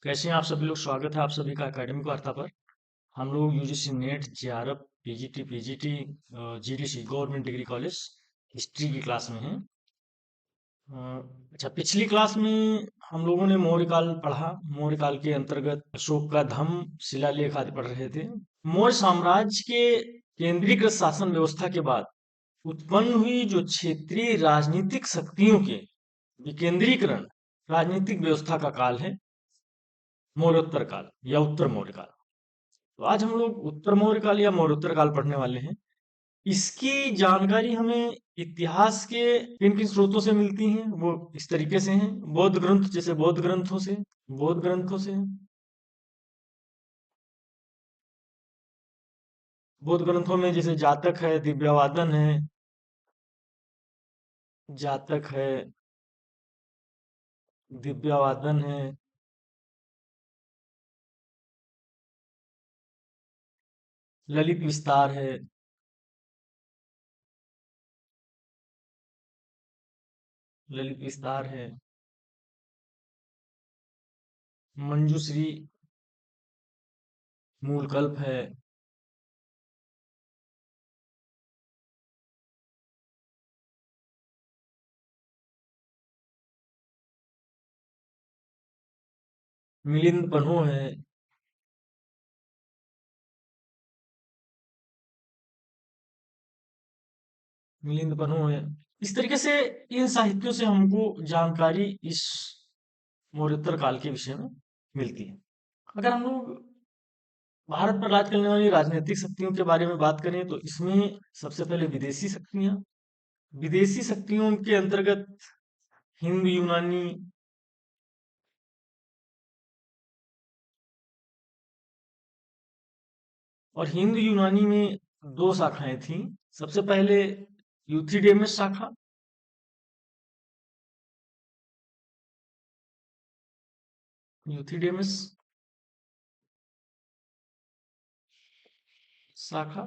कैसे हैं आप सभी लोग। स्वागत है आप सभी का एकेडमिक वार्ता पर। हम लोग UGC net JRF PGT GDC government degree college history की क्लास में हैं। अ, अच्छा, पिछली क्लास में हम लोगों ने मौर्य काल पढ़ा। मौर्य काल के अंतर्गत अशोक का धम्म शिलालेख आदि पढ़ रहे थे। मौर्य साम्राज्य के केंद्रीकृत शासन व्यवस्था के बाद उत्पन्न हुई जो क्षेत्रीय राजनीतिक शक्तियों के विकेंद्रीकरण राजनीतिक व्यवस्था का काल है मौर्योत्तर काल या उत्तर मौर्य काल। तो आज हम लोग उत्तर मौर्य काल या मौर्योत्तर काल पढ़ने वाले हैं। इसकी जानकारी हमें इतिहास के किन किन स्रोतों से मिलती हैं, वो इस तरीके से हैं। बौद्ध ग्रंथ, जैसे बौद्ध ग्रंथों में जैसे जातक है, दिव्यावादन है, जातक है, दिव्यावादन है, ललित विस्तार है, ललित विस्तार है, मंजूश्री, मूलकल्प है, मिलिंद पन्हो है, मिलिंद पन्हो है। इस तरीके से इन साहित्यों से हमको जानकारी इस मौर्योत्तर काल के विषय में मिलती है। अगर हम लोग भारत पर राज करने वाली राजनीतिक शक्तियों के बारे में बात करें तो इसमें सबसे पहले विदेशी शक्तियों के अंतर्गत हिंद यूनानी और हिंद यूनानी में दो शाखाएं थीं। सबसे पहले यूथिडेमस शाखा, यूथिडेमस शाखा,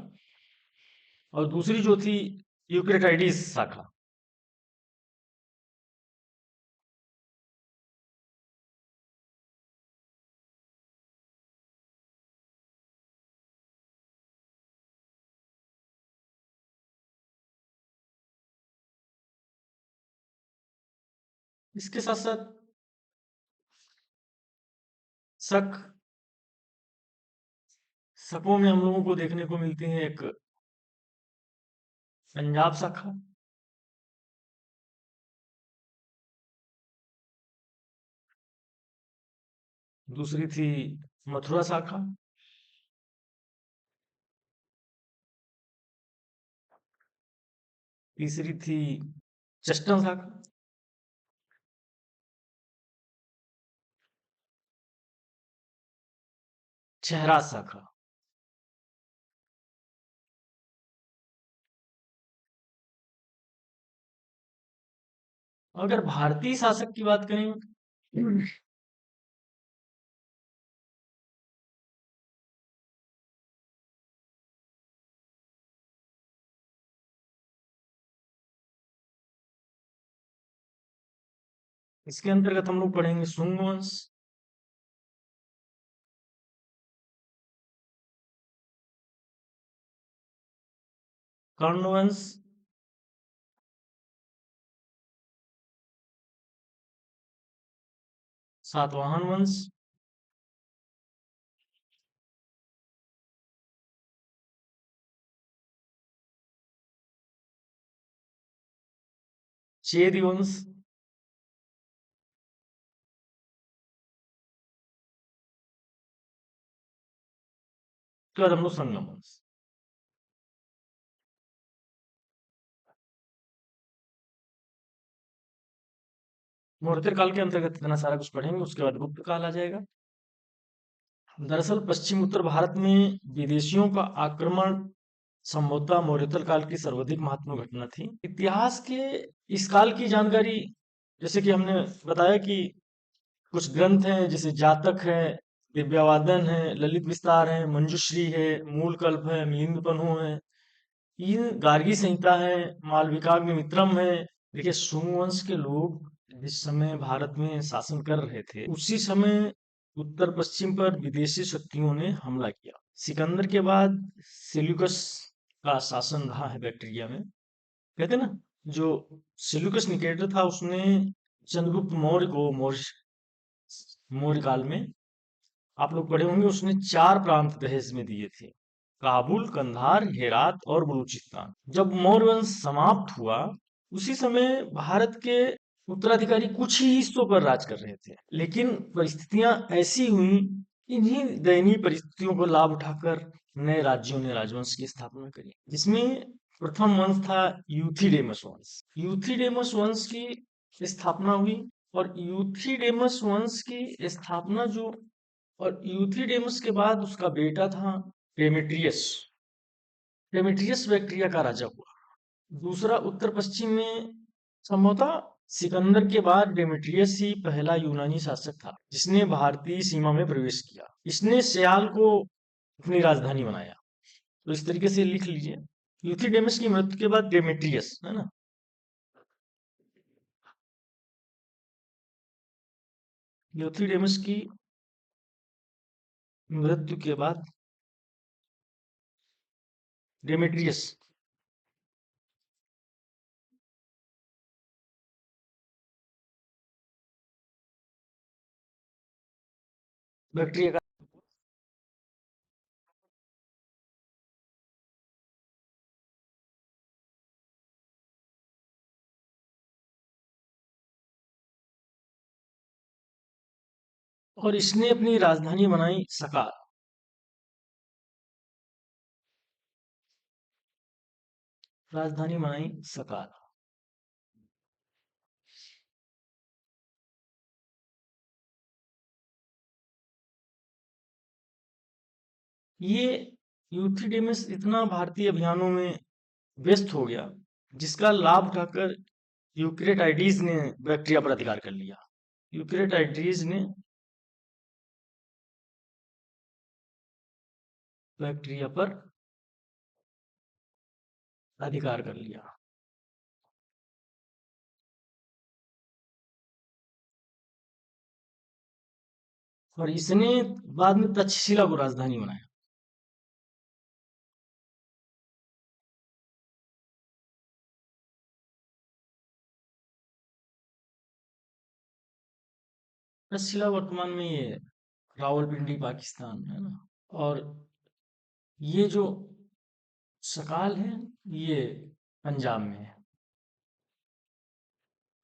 और दूसरी जो थी यूक्रेटाइडिस शाखा। इसके साथ साथ शक शकों में हम लोगों को देखने को मिलती है एक पंजाब शाखा, दूसरी थी मथुरा शाखा, तीसरी थी चेस्टन शाखा, छहराज शाखा। अगर भारतीय शासक की बात करें इसके अंतर्गत हम लोग पढ़ेंगे सुंग वंश, कर्ण वंश, सातवाहन वंश, चेदी वंश, उसके बाद हम लोग संगम वंश। मौर्य काल के अंतर्गत इतना सारा कुछ पढ़ेंगे, उसके बाद गुप्त काल आ जाएगा। दरअसल पश्चिम उत्तर भारत में विदेशियों का आक्रमण संभवतः मौर्योत्तर काल की सर्वाधिक महत्वपूर्ण घटना थी। इतिहास के इस काल की जानकारी, जैसे कि हमने बताया कि कुछ ग्रंथ हैं, जैसे जातक है, दिव्यावादन है, ललित विस्तार है, मंजूश्री है, मूलकल्प है, मिलिंद पन्हो है, इन गार्गी संहिता है, मालविकाग्निमित्रम है। देखिए, सुंग वंश के लोग जिस समय भारत में शासन कर रहे थे, उसी समय उत्तर पश्चिम पर विदेशी शक्तियों ने हमला किया। सिकंदर के बाद सेल्यूकस का शासन रहा है बैक्ट्रिया में। कहते हैं ना, जो सेल्यूकस निकेटर था उसने चंद्रगुप्त मौर्य को मौर्य काल में, आप लोग पढ़े होंगे, उसने 4 प्रांत दहेज में दिए थे, काबुल, कंधार, हेरात और बलूचिस्तान। जब मौर्य वंश समाप्त हुआ उसी समय भारत के उत्तराधिकारी कुछ ही हिस्सों पर राज कर रहे थे, लेकिन परिस्थितियां ऐसी हुई, इन्हीं दयनीय परिस्थितियों को लाभ उठाकर नए राज्यों ने राजवंश की स्थापना करी, जिसमें प्रथम वंश था यूथिडेमस वंश। यूथिडेमस वंश की स्थापना हुई, और यूथिडेमस वंश की स्थापना जो और यूथिडेमस के बाद उसका बेटा था डेमेट्रियस। डेमेट्रियस बैक्ट्रिया का राजा हुआ। दूसरा, उत्तर पश्चिम में संभवतः सिकंदर के बाद डेमेट्रियस ही पहला यूनानी शासक था जिसने भारतीय सीमा में प्रवेश किया। इसने सियाल को अपनी राजधानी बनाया। तो इस तरीके से लिख लीजिए, यूथिडेमस की मृत्यु के बाद डेमेट्रियस, है ना, यूथिडेमस की मृत्यु के बाद डेमेट्रियस। बैक्ट्रिया का, और इसने अपनी राजधानी बनाई सकार। राजधानी बनाई सकार। ये यूथिडेमस इतना भारतीय अभियानों में व्यस्त हो गया, जिसका लाभ उठाकर यूक्रेटाइडिस ने बैक्ट्रिया पर अधिकार कर लिया। यूक्रेटाइडिस ने बैक्ट्रिया पर अधिकार कर लिया, और इसने बाद में तक्षशिला को राजधानी बनाया। तक्षशिला वर्तमान में ये रावलपिंडी पाकिस्तान है ना, और ये जो सकाल है ये पंजाब में है,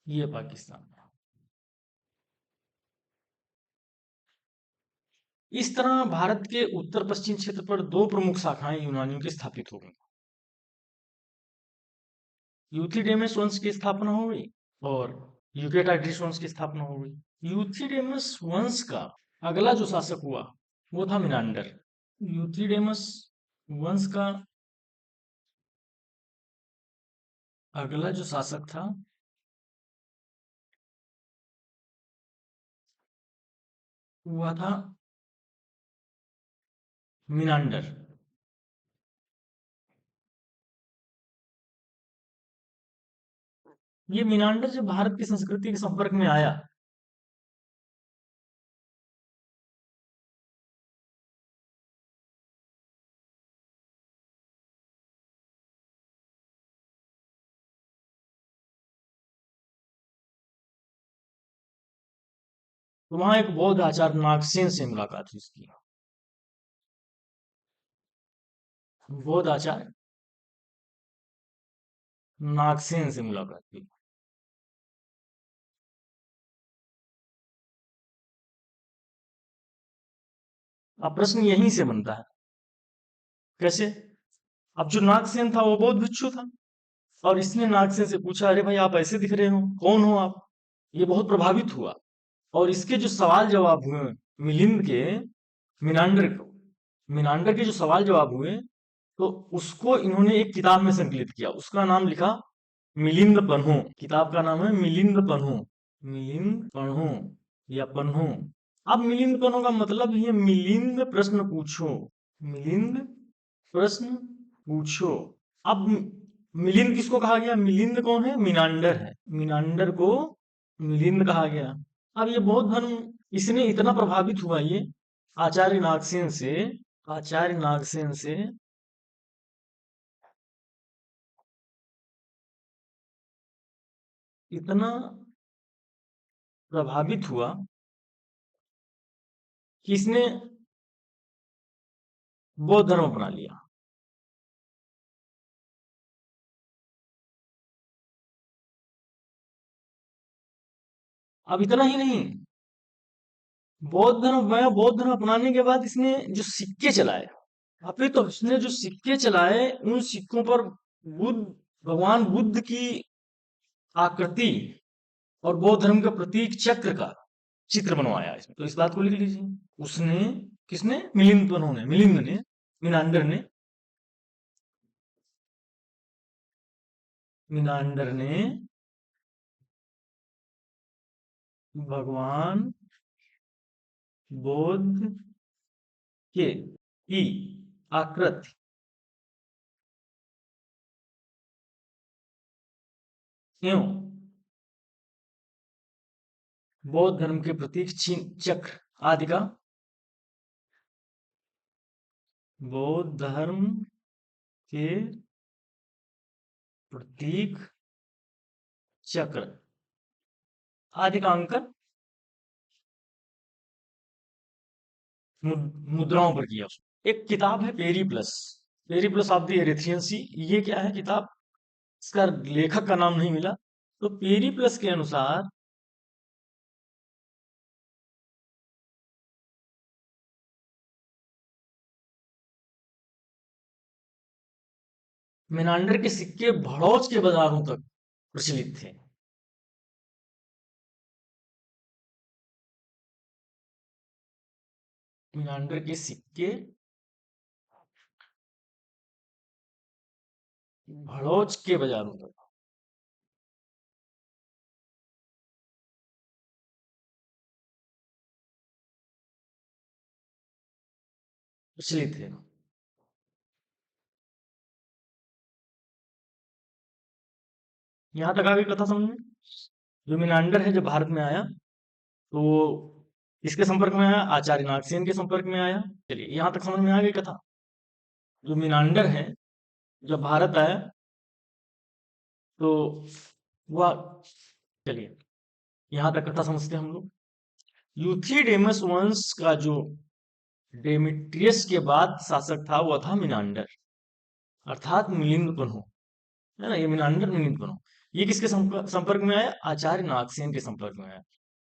ये पाकिस्तान में। इस तरह भारत के उत्तर पश्चिम क्षेत्र पर 2 प्रमुख शाखाएं यूनानियों की स्थापित हो गई। यूथिडेमस वंश की स्थापना हो गई और यूक्रेटाइडिस वंश की स्थापना हो गई। यूथिडेमस वंश का अगला जो शासक हुआ वो था मिनांडर। यूथिडेमस वंश का अगला जो शासक था हुआ था मिनांडर। ये मिनांडर जब भारत की संस्कृति के संपर्क में आया, तो वहां एक बौद्ध आचार्य नागसेन से मुलाकात हुई इसकी। बौद्ध आचार्य नागसेन से मुलाकात हुई। अब प्रश्न यहीं से बनता है, कैसे? अब जो नागसेन था वो बौद्ध भिक्षु था, और इसने नागसेन से पूछा, अरे भाई आप ऐसे दिख रहे हो, कौन हो आप? ये बहुत प्रभावित हुआ, और इसके जो सवाल जवाब हुए मिलिंद के, मिनांडर को, मिनांडर के जो सवाल जवाब हुए, तो उसको इन्होंने एक किताब में संकलित किया, उसका नाम लिखा मिलिंद पन्हो। किताब का नाम है मिलिंद पन्हो। मिलिंद पन्हो या पन्हो। अब मिलिंद पन्हो का मतलब ये मिलिंद प्रश्न पूछो। मिलिंद प्रश्न पूछो। अब मिलिंद किसको कहा गया? मिलिंद कौन है? मिनांडर है। मिनांडर को मिलिंद कहा गया। अब ये बौद्ध धर्म इसने इतना प्रभावित हुआ ये आचार्य नागसेन से, आचार्य नागसेन से इतना प्रभावित हुआ कि इसने बौद्ध धर्म अपना लिया। अब इतना ही नहीं, बौद्ध धर्म अपनाने के बाद इसने जो सिक्के चलाए, अभी तो इसने जो सिक्के चलाए उन सिक्कों पर बुद्ध, भगवान बुद्ध की आकृति और बौद्ध धर्म का प्रतीक चक्र का चित्र बनवाया इसमें। तो इस बात को लिख लीजिए। उसने, किसने? मिलिंद ने, मिनांडर ने, मिनांडर ने भगवान बुद्ध के की आकृति एवं बौद्ध धर्म के प्रतीक चिन्ह चक्र आदि का, बौद्ध धर्म के प्रतीक चक्र आदि का अंकन मुद्राओं पर किया उसने। एक किताब है पेरी प्लस ऑफ द एरेथियंसी। ये क्या है किताब? इसका लेखक का नाम नहीं मिला। तो पेरी प्लस के अनुसार मेनांडर के सिक्के भड़ौच के बाजारों तक प्रचलित थे। मेनांडर के सिक्के भड़ौच के बाजारों तक प्रचलित थे। यहां तक आ गई कथा समझ में? जो मिनांडर है, जब भारत में आया तो वो इसके संपर्क में आया, आचार्य नागसेन के संपर्क में आया। चलिए यहां तक समझ में आ गई कथा। जो मिनांडर है, जब भारत आया तो वह, चलिए यहां तक कथा समझते हैं हम लोग। यूथिडेमस वंश का जो डेमेट्रियस के बाद शासक था वह था मिनांडर, अर्थात मिलिंद पन्हु, है ना? ये मिनांडर मिलिंद पन्हु। ये किसके संपर्क में आया? आचार्य नागसेन के संपर्क में आया।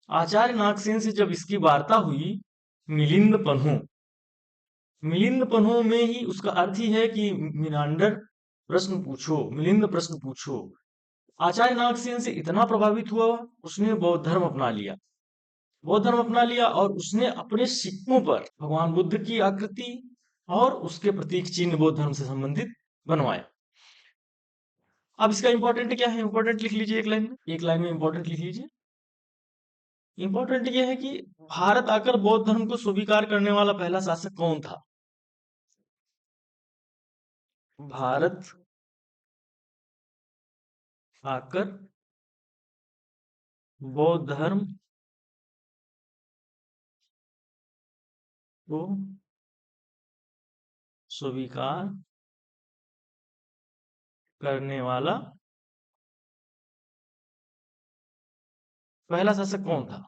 आचार्य नागसेन से जब इसकी वार्ता हुई, मिलिंद पन्हु, मिलिंद पन्हु में ही उसका अर्थ ही है कि मिनांडर प्रश्न पूछो, मिलिंद प्रश्न पूछो। आचार्य नागसेन से इतना प्रभावित हुआ, उसने बौद्ध धर्म अपना लिया। बौद्ध धर्म अपना लिया और उसने अपने सिक्कों पर भगवान बुद्ध की आकृति और उसके प्रतीक चिन्ह बौद्ध धर्म से संबंधित बनवाए। अब इसका इंपॉर्टेंट क्या है? इंपॉर्टेंट लिख लीजिए एक लाइन में, एक लाइन में इंपॉर्टेंट लिख लीजिए। इंपॉर्टेंट ये है कि भारत आकर बौद्ध धर्म को स्वीकार करने वाला पहला शासक कौन था? भारत आकर बौद्ध धर्म को स्वीकार करने वाला पहला शासक कौन था?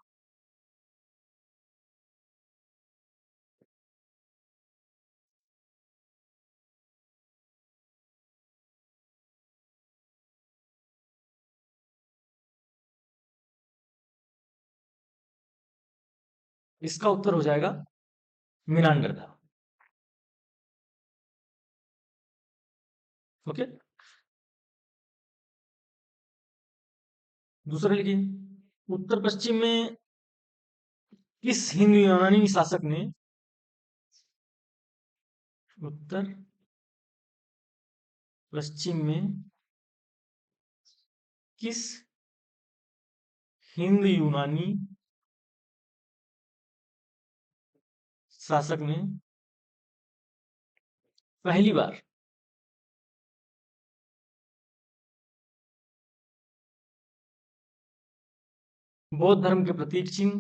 इसका उत्तर हो जाएगा मिनांडर था। ओके, दूसरा लिखिए। उत्तर पश्चिम में किस हिंदू यूनानी शासक ने, उत्तर पश्चिम में किस हिंद यूनानी शासक ने पहली बार बौद्ध धर्म के प्रतीक चिन्ह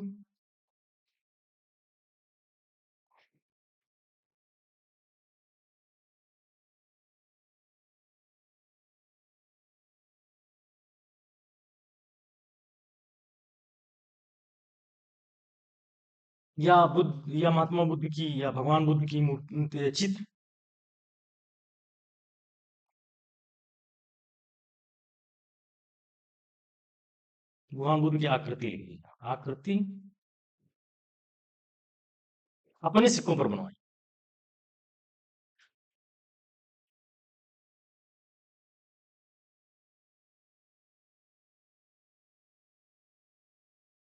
या बुद्ध या महात्मा बुद्ध की या भगवान बुद्ध की मूर्ति चित्र। भगवान बुद्ध की आकृति लिखी, आकृति अपने सिक्कों पर बनवाई।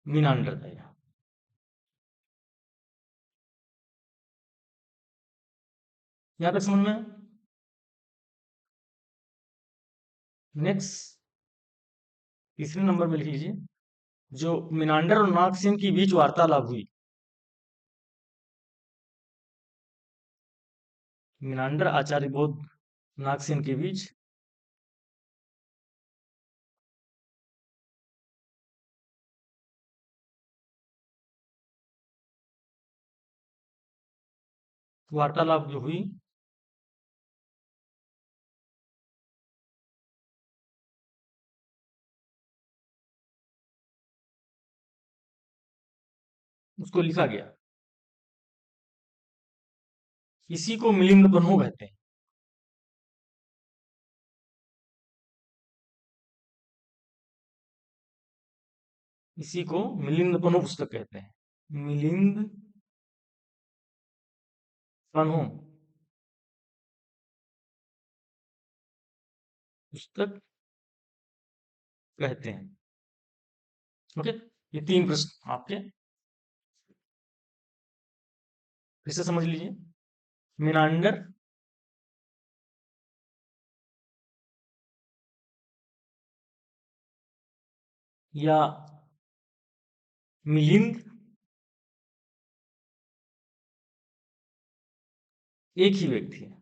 मीनांडर था यह। यहाँ तक समझ में। नेक्स्ट तीसरे नंबर में लिख लीजिए, जो मीनांडर और नागसेन के बीच वार्तालाप हुई। मीनांडर आचार्य बौद्ध नागसेन के बीच वार्तालाप जो हुई, उसको लिखा गया। इसी को मिलिंद बन्हो कहते हैं। इसी को मिलिंद बन्हो पुस्तक कहते हैं। मिलिंद बन्हो पुस्तक कहते हैं। ओके, ये तीन प्रश्न आपके फिर से समझ लीजिए। मीनांडर या मिलिंद एक ही व्यक्ति है।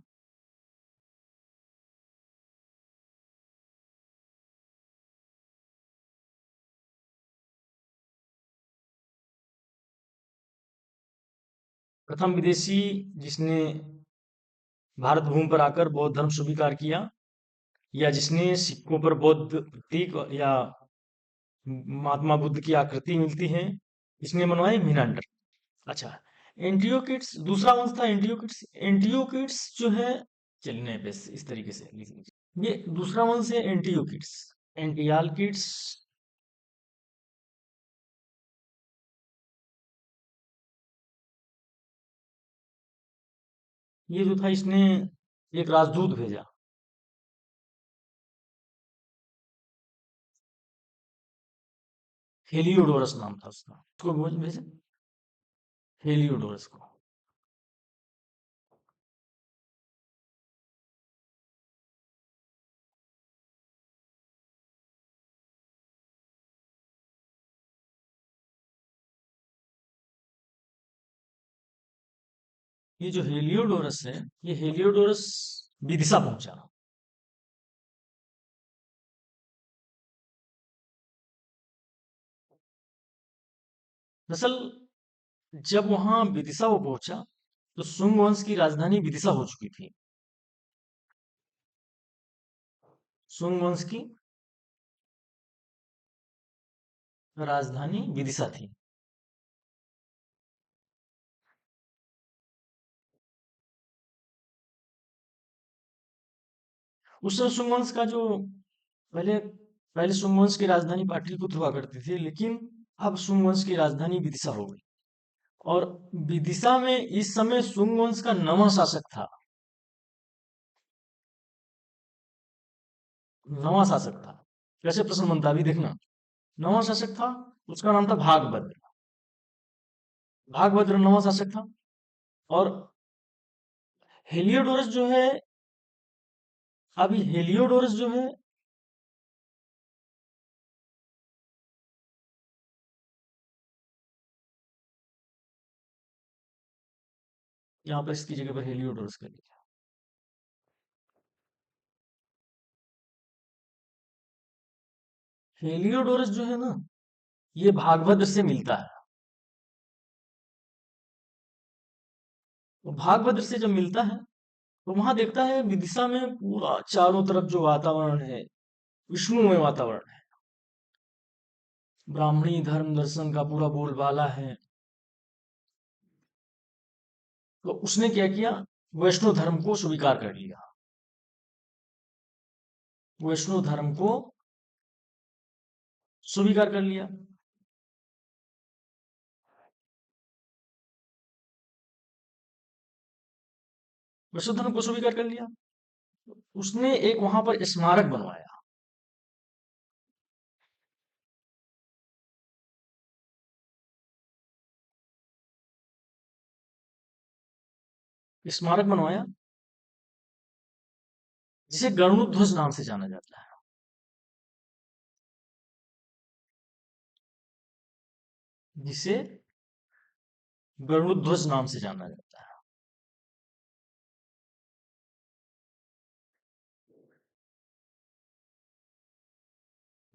प्रथम विदेशी जिसने भारत भूमि पर आकर बौद्ध धर्म स्वीकार किया, या जिसने सिक्कों पर बौद्ध प्रतीक या महात्मा बुद्ध की आकृति मिलती है, इसने बनवाए मीनांडर। अच्छा, एंटियोकिड्स दूसरा वंश था। एंटियोकिड्स, एंटियोकिड्स जो है, चलिए बस इस तरीके से लिख लीजिए, ये दूसरा वंश है एंटियोकिड्स। एंटियालकिड्स ये जो था, इसने एक राजदूत भेजा। हेलियोडोरस नाम था उसका, उसको भेजा हेलियोडोरस को। ये जो हेलियोडोरस है, ये हेलियोडोरस विदिशा पहुंचा। दरअसल जब वहां विदिशा वो पहुंचा, तो सुंग वंश की राजधानी विदिशा हो चुकी थी। सुंग वंश की राजधानी विदिशा थी। उस समय सुंग वंश का जो पहले पहले सुंग वंश की राजधानी पाटलिपुत्र हुआ करती थी, लेकिन अब सुंग वंश की राजधानी विदिशा हो गई। और विदिशा में इस समय सुंग वंश का नवा शासक था। नवा शासक था, कैसे प्रश्न बनता है अभी देखना। नवा शासक था, उसका नाम था भागभद्र। भागभद्र नवा शासक था। और हेलियोडोरस जो है, अभी हेलियोडोरस जो है, यहाँ पर इसकी जगह पर हेलियोडोरस कर लिया। हेलियोडोरस जो है ना, ये भागभद्र से मिलता है। तो भागभद्र से जब मिलता है, तो वहां देखता है विदिशा में पूरा चारों तरफ जो वातावरण है, विष्णुमय वातावरण है। ब्राह्मणी धर्म दर्शन का पूरा बोलबाला है। तो उसने क्या किया, वैष्णव धर्म को स्वीकार कर लिया, वैष्णव धर्म को स्वीकार कर लिया। वैष्णव धर्म को स्वीकार कर लिया। उसने एक वहां पर स्मारक बनवाया। स्मारक बनवाया जिसे गरुड़ध्वज नाम से जाना जाता है। जिसे गरुड़ध्वज नाम से जाना जाता है।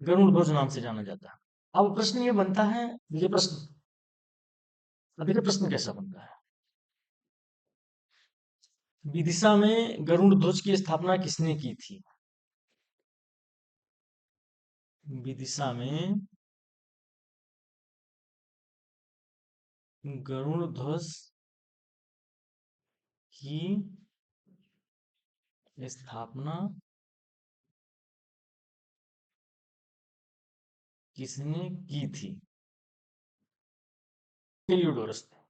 गरुड़ध्वज नाम से जाना जाता है। अब प्रश्न ये बनता है, ये प्रश्न, अभी का प्रश्न कैसा बनता है, विदिशा में गरुड़ ध्वज की स्थापना किसने की थी? विदिशा में गरुड़ ध्वज की स्थापना किसने की थी? हेलियोडोरस ने।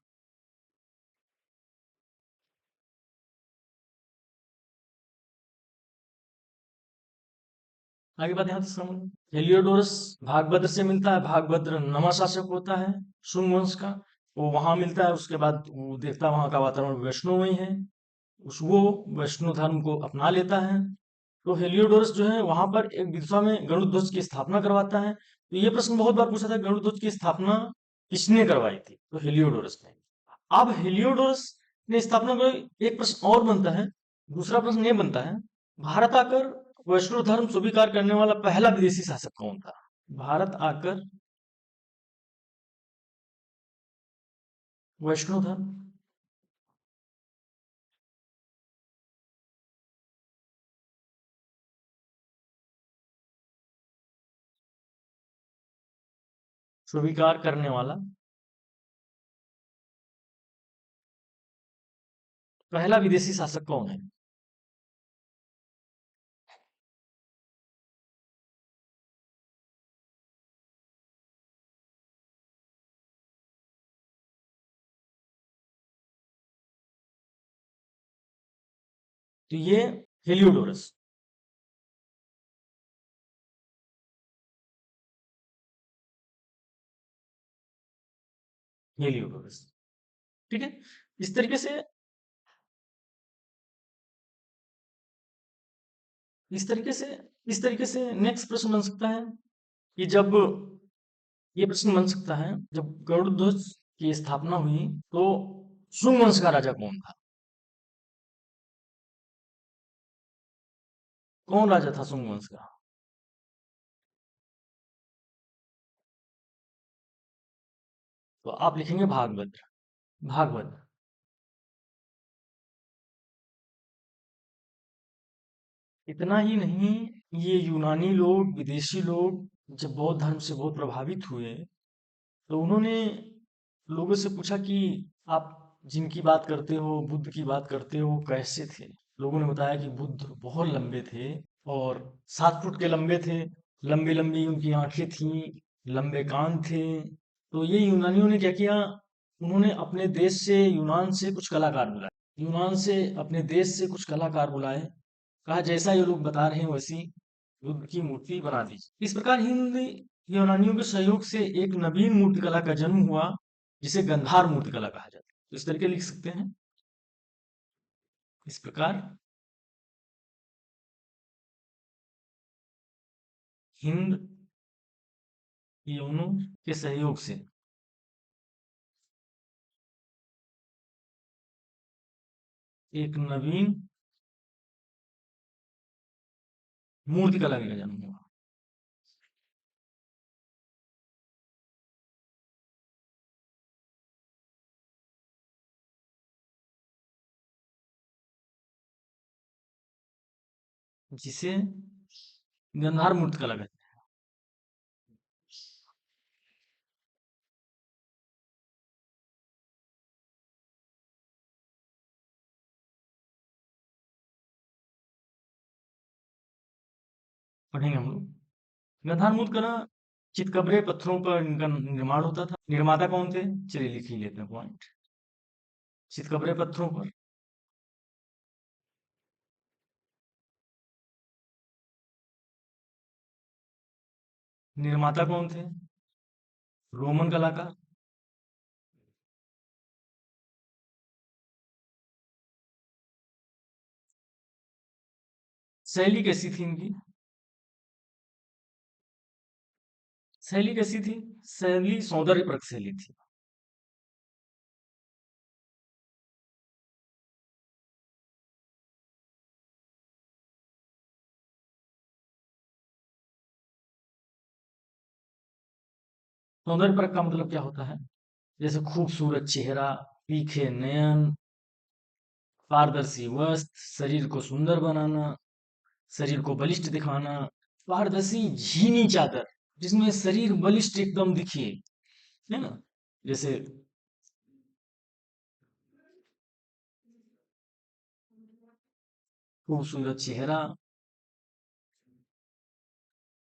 आगे बात यहां से समझ, हेलियोडोरस भागभद्र से मिलता है। भागभद्र नवा शासक होता है शुंग वंश का। वो वहां मिलता है, उसके बाद वो देखता है वहां का वातावरण वैष्णव ही है, उस वो वैष्णव धर्म को अपना लेता है। तो हेलियोडोरस जो है वहां पर एक विदिशा में गरुड़ ध्वज की स्थापना करवाता है। तो ये प्रश्न बहुत बार पूछा था, गरुड़ ध्वज की स्थापना किसने करवाई थी? तो हेलियोडोरस ने। अब हेलियोडोरस ने स्थापना कर, एक प्रश्न और बनता है, दूसरा प्रश्न ये बनता है, भारत आकर वैष्णव धर्म स्वीकार करने वाला पहला विदेशी शासक कौन था? भारत आकर वैष्णव धर्म स्वीकार करने वाला पहला विदेशी शासक कौन है? तो ये हेलियोडोरस। हेलियोडोरस, ठीक है। इस तरीके से, इस तरीके से इस तरीके से नेक्स्ट प्रश्न बन सकता है कि जब, ये प्रश्न बन सकता है, जब गरुड़ध्वज की स्थापना हुई तो शुंग वंश का राजा कौन था? कौन राजा था शुंग वंश का? तो आप लिखेंगे भागभद्र। भागभद्र। इतना ही नहीं, ये यूनानी लोग, विदेशी लोग जब बौद्ध धर्म से बहुत प्रभावित हुए तो उन्होंने लोगों से पूछा कि आप जिनकी बात करते हो, बुद्ध की बात करते हो, कैसे थे? लोगों ने बताया कि बुद्ध बहुत लंबे थे और 7 फुट के लंबे थे, लंबी लंबी उनकी आंखें थीं, लंबे कान थे। तो ये यूनानियों ने क्या किया, उन्होंने अपने देश से, यूनान से कुछ कलाकार बुलाए, यूनान से अपने देश से कुछ कलाकार बुलाए, कहा जैसा ये लोग बता रहे हैं वैसी बुद्ध की मूर्ति बना दीजिए। इस प्रकार हिंद यूनानियों के सहयोग से एक नवीन मूर्तिकला का जन्म हुआ, जिसे गंधार मूर्तिकला कहा जाता है। तो इस तरीके लिख सकते हैं, इस प्रकार हिंद यूनों के सहयोग से एक नवीन मूर्तिकला का जन्म हुआ। जिसे गंधार मूर्तिकला कहते हैं। पढ़ेंगे हम लोग। गंधार मूल का ना चितकबरे पत्थरों पर इनका निर्माण होता था। निर्माता कौन थे? चलिए लिख ही लेते हैं पॉइंट। चितकबरे पत्थरों पर। निर्माता कौन थे? रोमन कला का। शैली कैसी थी इनकी? शैली कैसी थी? शैली सौंदर्यप्रद शैली थी। सौंदर्यप्रद का मतलब क्या होता है? जैसे खूबसूरत चेहरा, तीखे नयन, पारदर्शी वस्त्र, शरीर को सुंदर बनाना, शरीर को बलिष्ठ दिखाना, पारदर्शी झीनी चादर जिसमें शरीर बलिष्ठ एकदम दिखे, है ना? जैसे खूबसूरत चेहरा,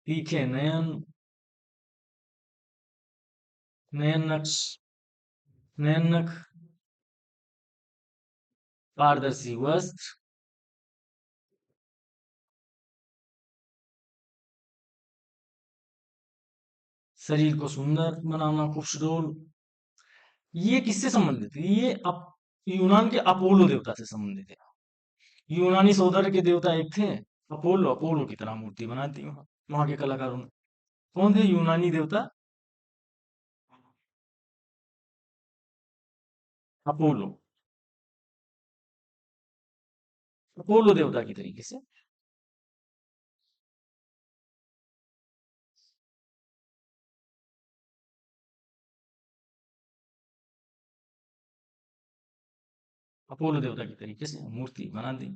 तीखे नयन, नयन नक्श, नयन नख, पारदर्शी वस्त्र, शरीर को सुंदर बनाना, खूबसूरत। ये किससे संबंधित है? ये यूनान के अपोलो देवता से संबंधित है। यूनानी सौंदर्य के देवता एक थे अपोलो। अपोलो की तरह मूर्ति बना दी वहां वहां के कलाकारों ने। कौन थे यूनानी देवता? अपोलो। अपोलो देवता की तरीके से। अपोलो देवता की तरीके से मूर्ति बना दी।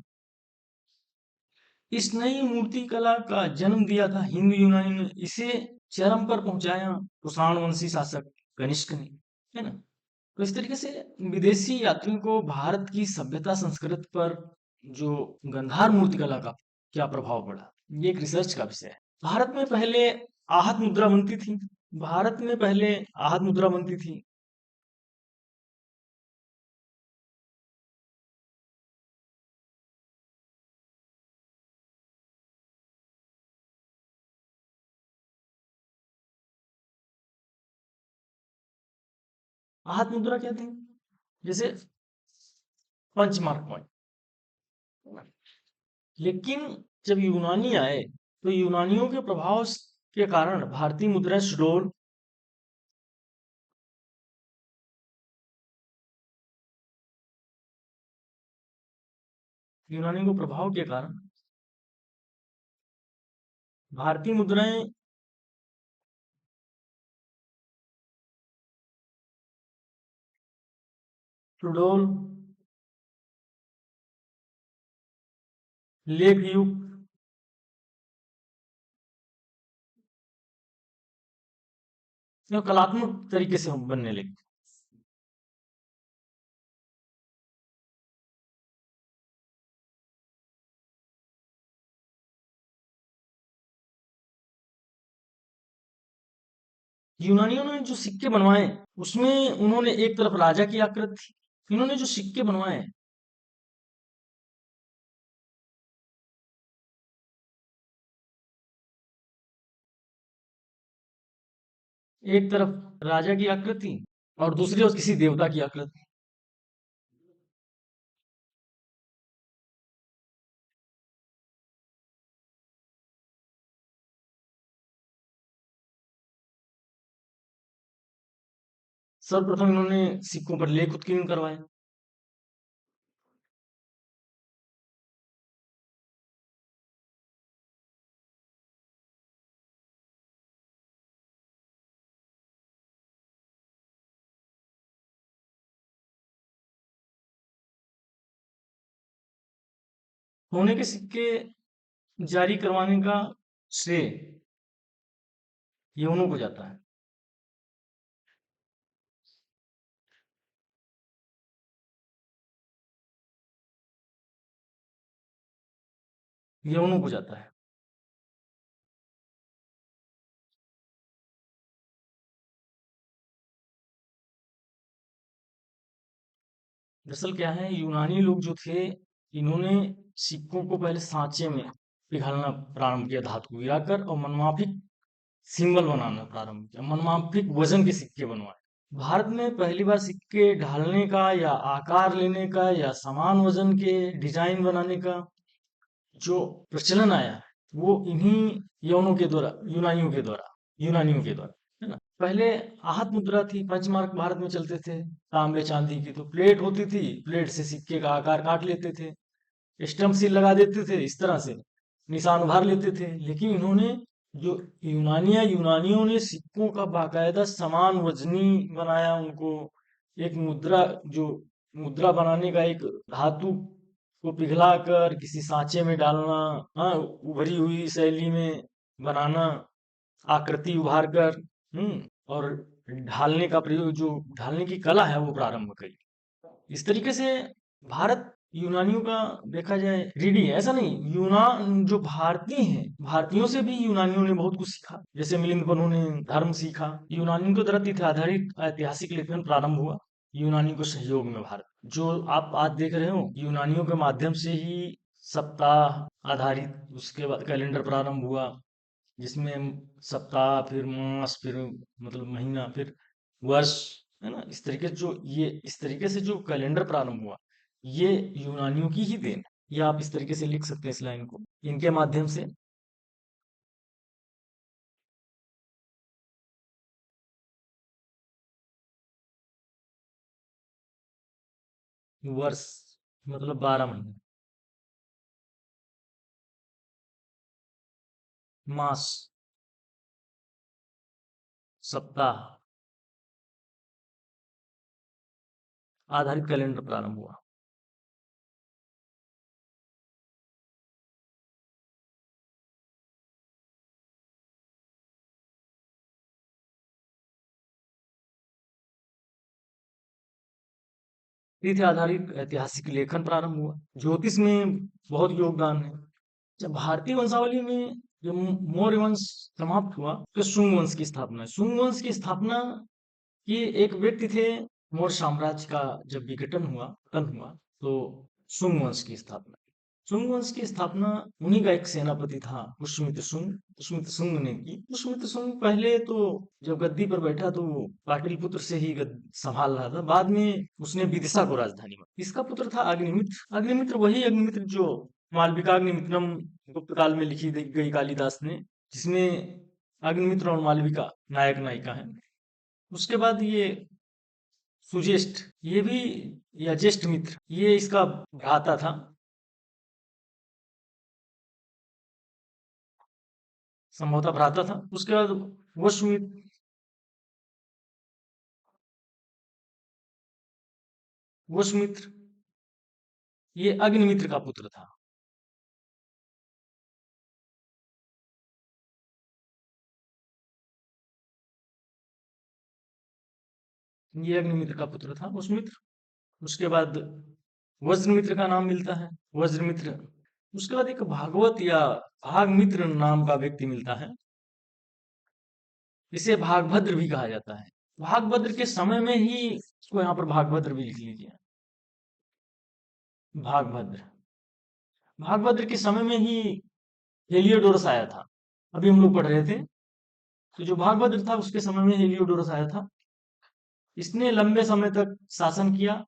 इस नई मूर्ति कला का जन्म दिया था हिंदू यूनानी ने। इसे चरम पर पहुंचाया कुषाण वंशी शासक कनिष्क ने, है ना? तो इस तरीके से विदेशी यात्रियों को भारत की सभ्यता संस्कृति पर जो गंधार मूर्ति कला का क्या प्रभाव पड़ा, ये एक रिसर्च का विषय है। भारत में पहले आहत मुद्रा बनती थी। भारत में पहले आहत मुद्रा बनती थी। आहत मुद्रा क्या थी? जैसे पंचमार्क पॉइंट। लेकिन जब यूनानी आए तो यूनानियों के प्रभाव के कारण भारतीय मुद्रा सुडोल। यूनानियों के प्रभाव के कारण भारतीय मुद्राएं सुडोल, लेख युग, या कलात्मक तरीके से बनने लगी। यूनानियों ने जो सिक्के बनवाए उसमें उन्होंने एक तरफ राजा की आकृति थी। इन्होंने जो सिक्के बनवाए, एक तरफ राजा की आकृति और दूसरी ओर किसी देवता की आकृति। सर्वप्रथम इन्होंने सिक्कों पर लेख उत्कीर्ण करवाए। होने के सिक्के जारी करवाने का श्रेय यवनों को जाता है। यवनों को जाता है। दरअसल क्या है, यूनानी लोग जो थे, इन्होंने सिक्कों को पहले सांचे में पिघलना प्रारंभ किया, धातु को गिराकर, और मनमाफिक सिंबल बनाना प्रारंभ किया, मनमाफिक वजन के सिक्के बनवाए। भारत में पहली बार सिक्के ढालने का या आकार लेने का या समान वजन के डिजाइन बनाने का जो प्रचलन आया है, वो इन्हीं यवनों के द्वारा, यूनानियों के द्वारा, है ना। पहले आहत मुद्रा थी, पंचमार्क भारत में चलते थे, तांबे चांदी की। तो प्लेट होती थी, प्लेट से सिक्के का आकार काट लेते थे, स्टम्प सील लगा देते थे, इस तरह से निशान उभार लेते थे। लेकिन इन्होंने, जो यूनानियों ने सिक्कों का बाकायदा समान वजनी बनाया उनको, एक मुद्रा, जो मुद्रा बनाने का एक धातु को पिघला कर किसी सांचे में डालना, हाँ, उभरी हुई शैली में बनाना, आकृति उभार कर, और ढालने का प्रयोग, जो ढालने की कला है, वो प्रारंभ करी। इस तरीके से भारत यूनानियों का देखा जाए रीढ़ी है। ऐसा नहीं, यूनान जो भारतीय हैं, भारतीयों से भी यूनानियों ने बहुत कुछ सीखा। जैसे मिलिंद बनु ने धर्म सीखा, यूनानियों के द्वारा तिथि आधारित ऐतिहासिक लेखन प्रारंभ हुआ, यूनानियों के सहयोग में। भारत जो आप आज देख रहे हो, यूनानियों के माध्यम से ही सप्ताह आधारित उसके बाद कैलेंडर प्रारंभ हुआ, जिसमें सप्ताह, फिर मास, फिर मतलब महीना, फिर वर्ष, है ना। इस तरीके से जो कैलेंडर प्रारंभ हुआ, ये यूनानियों की ही देन है। या आप इस तरीके से लिख सकते हैं इस लाइन को, इनके माध्यम से। वर्ष मतलब 12 महीने। मास, सप्ताह आधारित कैलेंडर प्रारंभ हुआ। तिथि आधारित ऐतिहासिक लेखन प्रारंभ हुआ। ज्योतिष में बहुत योगदान है। जब भारतीय वंशावली में जब मौर्य वंश समाप्त हुआ, तो शुंग वंश की स्थापना है। शुंग वंश की स्थापना, ये एक व्यक्ति थे, मौर्य साम्राज्य का जब विघटन हुआ, पतन हुआ, तो शुंग वंश की स्थापना। शुंग वंश की स्थापना उन्हीं का एक सेनापति था, पुष्यमित्र शुंग। पुष्यमित्र शुंग ने की। पुष्यमित्र शुंग पहले तो जब गद्दी पर बैठा, तो वो पाटलिपुत्र से ही संभाल रहा था। बाद में उसने विदिशा को राजधानी बनाया। इसका पुत्र था अग्निमित्र। अग्निमित्र वही अग्निमित्र जो मालविका अग्निमित्रम गुप्त काल में लिखी गई कालिदास ने, जिसमें अग्निमित्र और मालविका नायक नायिका है। उसके बाद ये सुजेष्ठ, ये भी, या ज्येष्ठ मित्र, ये इसका भ्राता था, संभवतः भ्राता था। उसके बाद वसुमित्र, वसुमित्र ये अग्निमित्र का पुत्र था। ये अग्निमित्र का पुत्र था वसुमित्र। उसके बाद वज्रमित्र का नाम मिलता है, वज्रमित्र। उसके बाद एक भागवत या भागमित्र नाम का व्यक्ति मिलता है, इसे भागभद्र भी कहा जाता है। भागभद्र के समय में ही, इसको यहाँ पर भागभद्र भी लिख लीजिए, भागभद्र। भागभद्र के समय में ही हेलियोडोरस आया था, अभी हम लोग पढ़ रहे थे। तो जो भागभद्र था, उसके समय में हेलियोडोरस आया था। इसने लंबे समय तक शासन किया।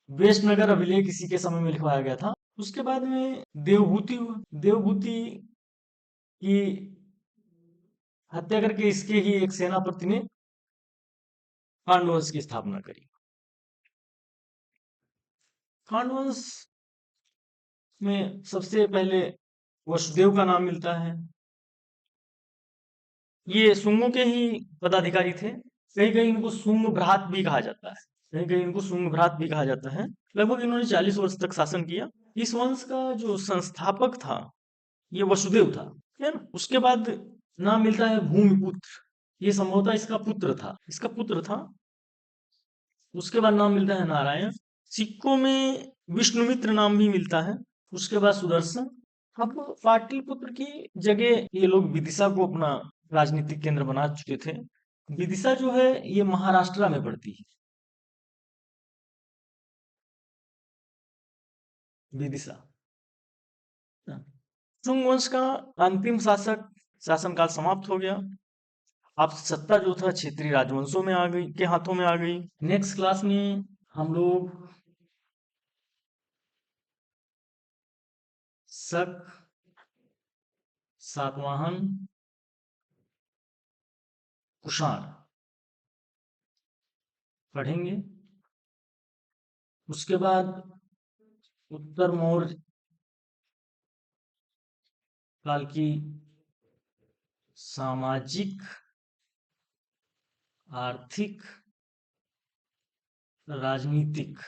वेशनगर अभिलेख इसी के समय में लिखवाया गया था। उसके बाद में देवभूति हुआ। देवभूति की हत्या करके इसके ही एक सेनापति ने पांडवंश की स्थापना करी। पांडवंश में सबसे पहले वसुदेव का नाम मिलता है। ये शुंगों के ही पदाधिकारी थे। कहीं कहीं इनको शुंग भ्रात भी कहा जाता है, कहीं कहीं इनको शुंग भ्रात भी कहा जाता है। लगभग इन्होंने 40 वर्ष तक शासन किया। इस वंश का जो संस्थापक था, ये वसुदेव था, है ना। उसके बाद नाम मिलता है भूमिपुत्र। ये संभवतः इसका पुत्र था। उसके बाद नाम मिलता है नारायण। सिक्कों में विष्णुमित्र नाम भी मिलता है। उसके बाद सुदर्शन। अब पाटलिपुत्र की जगह ये लोग विदिशा को अपना राजनीतिक केंद्र बना चुके थे। विदिशा जो है, ये महाराष्ट्र में पड़ती है। विदिशा। शुंग वंश का अंतिम शासक शासनकाल समाप्त हो गया। अब सत्ता जो था क्षेत्रीय राजवंशों में आ गई, के हाथों में आ गई। नेक्स्ट क्लास में हम लोग शक, सातवाहन, कुषाण पढ़ेंगे। उसके बाद उत्तर मौर्य काल की सामाजिक, आर्थिक, राजनीतिक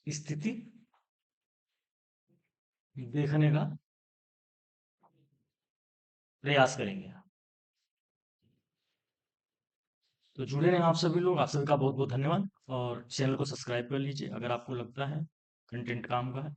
स्थिति देखने का प्रयास करेंगे। तो जुड़े रहें आप सभी लोग, आप सभी का बहुत बहुत धन्यवाद। और चैनल को सब्सक्राइब कर लीजिए अगर आपको लगता है कंटेंट काम का है।